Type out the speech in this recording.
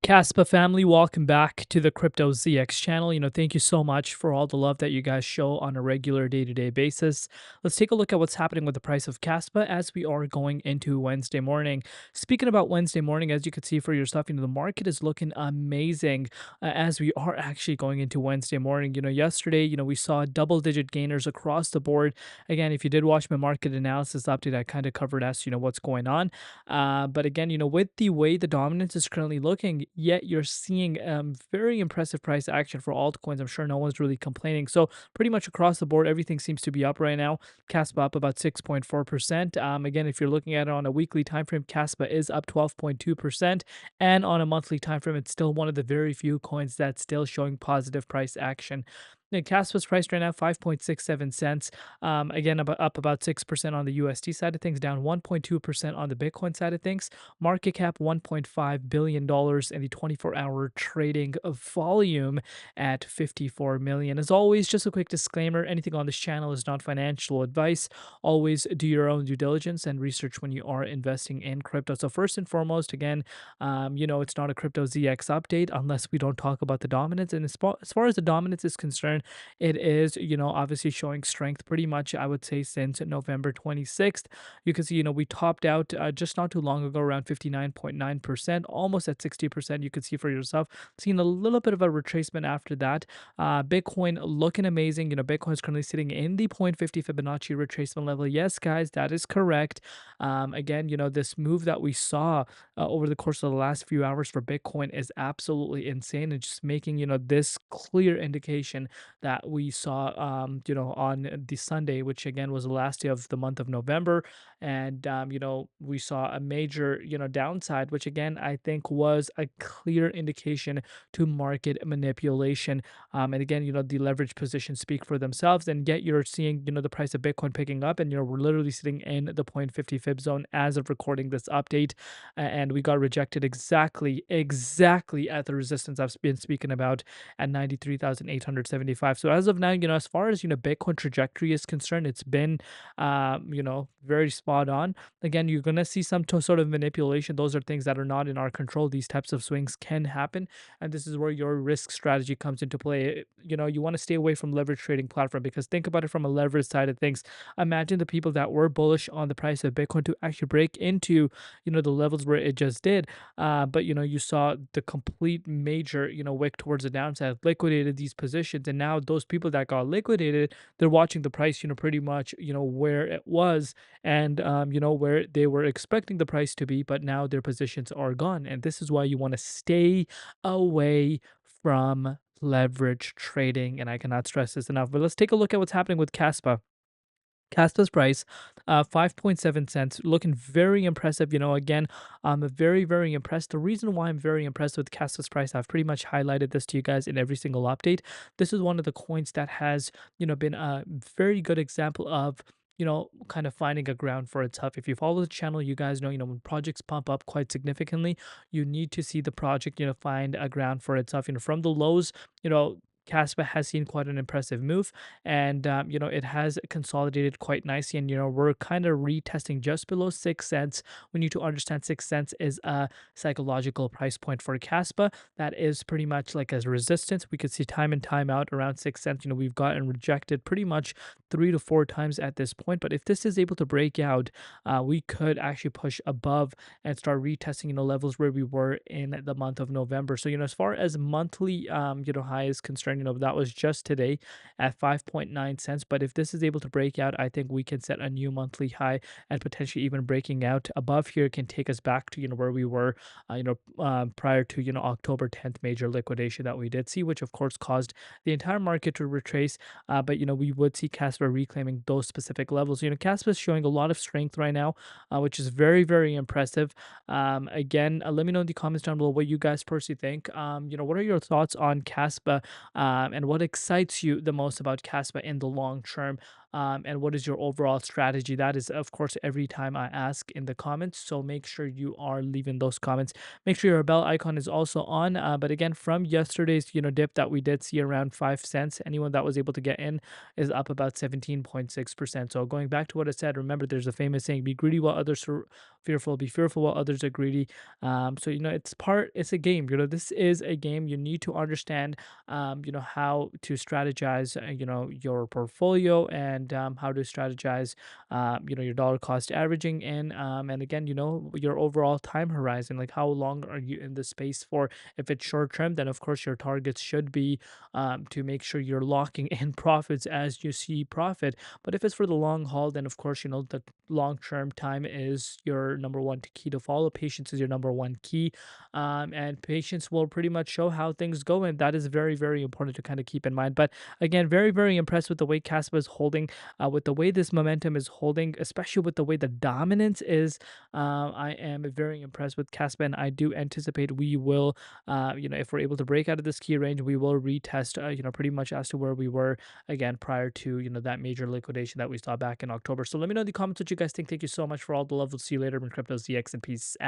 Caspa family, welcome back to the Crypto ZX channel. Thank you so much for all the love that you guys show on a regular day-to-day basis. Let's take a look at what's happening with the price of Caspa as we are going into Wednesday morning. Speaking about Wednesday morning, as you can see for yourself, the market is looking amazing as we are actually going into Wednesday morning. Yesterday, we saw double-digit gainers across the board. Again, if you did watch my market analysis update, I kind of covered as what's going on. But again, with the way the dominance is currently looking, yet you're seeing very impressive price action for altcoins. I'm sure no one's really complaining. So pretty much across the board, everything seems to be up right now. Caspa up about 6.4%. Again, if you're looking at it on a weekly time frame, Caspa is up 12.2%, and on a monthly time frame, it's still one of the very few coins that's still showing positive price action. The Caspa's priced right now 5.67 cents. Again, up about 6% on the USD side of things, down 1.2% on the Bitcoin side of things. Market cap $1.5 billion dollars, and the 24-hour trading of volume at 54 million. As always, just a quick disclaimer, anything on this channel is not financial advice. Always do your own due diligence and research when you are investing in crypto. So first and foremost, again, it's not a Crypto ZX update unless we don't talk about the dominance. And as far as the dominance is concerned, it is, obviously showing strength pretty much, I would say, since November 26th. You can see, we topped out just not too long ago around 59.9%, almost at 60%. You can see for yourself, seeing a little bit of a retracement after that. Bitcoin looking amazing. Bitcoin is currently sitting in the 0.50 Fibonacci retracement level. Yes, guys, that is correct. Again, this move that we saw over the course of the last few hours for Bitcoin is absolutely insane, and just making, this clear indication that we saw, on the Sunday, which again was the last day of the month of November. And, we saw a major, downside, which again, I think was a clear indication to market manipulation. And again, the leverage positions speak for themselves. And yet you're seeing, the price of Bitcoin picking up, and, we're literally sitting in the 0.50 fib zone as of recording this update. And we got rejected exactly at the resistance I've been speaking about at 93,875. So as of now, as far as Bitcoin trajectory is concerned, it's been very spot on. Again, you're gonna see some sort of manipulation. Those are things that are not in our control. These types of swings can happen, and this is where your risk strategy comes into play. You want to stay away from leverage trading platform, because think about it from a leverage side of things. Imagine the people that were bullish on the price of Bitcoin to actually break into the levels where it just did, but you saw the complete major wick towards the downside, liquidated these positions, and now those people that got liquidated, they're watching the price pretty much where it was, and where they were expecting the price to be, but now their positions are gone. And this is why you want to stay away from leverage trading, and I cannot stress this enough. But let's take a look at what's happening with Caspa. Caspa's price, 5.7 cents, looking very impressive. Again, I'm very, very impressed. The reason why I'm very impressed with Caspa's price, I've pretty much highlighted this to you guys in every single update. This is one of the coins that has, been a very good example of, kind of finding a ground for itself. If you follow the channel, you guys know, when projects pump up quite significantly, you need to see the project, find a ground for itself. From the lows, Caspa has seen quite an impressive move, and it has consolidated quite nicely. And we're kind of retesting just below 6 cents. We need to understand 6 cents is a psychological price point for Caspa. That is pretty much like as resistance. We could see time and time out around 6 cents. We've gotten rejected pretty much 3 to 4 times at this point. But if this is able to break out, we could actually push above and start retesting levels where we were in the month of November. So as far as monthly high is concerned, that was just today at 5.9 cents. But if this is able to break out, I think we can set a new monthly high, and potentially even breaking out above here can take us back to where we were prior to October 10th major liquidation that we did see, which of course caused the entire market to retrace. But we would see Caspa reclaiming those specific levels. Caspa is showing a lot of strength right now, which is very, very impressive. Again, let me know in the comments down below what you guys personally think. What are your thoughts on Caspa, and what excites you the most about Caspa in the long term? and what is your overall strategy? That is, of course, every time I ask in the comments. So make sure you are leaving those comments. Make sure your bell icon is also on. But again, from yesterday's dip that we did see around 5 cents, anyone that was able to get in is up about 17.6%. So going back to what I said, remember there's a famous saying: "Be greedy while others are fearful. Be fearful while others are greedy." So it's a game. This is a game. You need to understand how to strategize your portfolio, and how to strategize your dollar cost averaging, and again your overall time horizon, like how long are you in the space for. If it's short term, then of course your targets should be to make sure you're locking in profits as you see profit. But if it's for the long haul, then of course the long term time is your number one key to follow. Patience is your number one key, and patience will pretty much show how things go, and that is very, very important to kind of keep in mind. But again, very, very impressed with the way Caspa is holding, with the way this momentum is holding, especially with the way the dominance is. I am very impressed with Caspa, and I do anticipate we will, if we're able to break out of this key range, we will retest, pretty much as to where we were again prior to that major liquidation that we saw back in October. So let me know in the comments what you guys think. Thank you so much for all the love. We'll see you later in Crypto ZX, and peace out.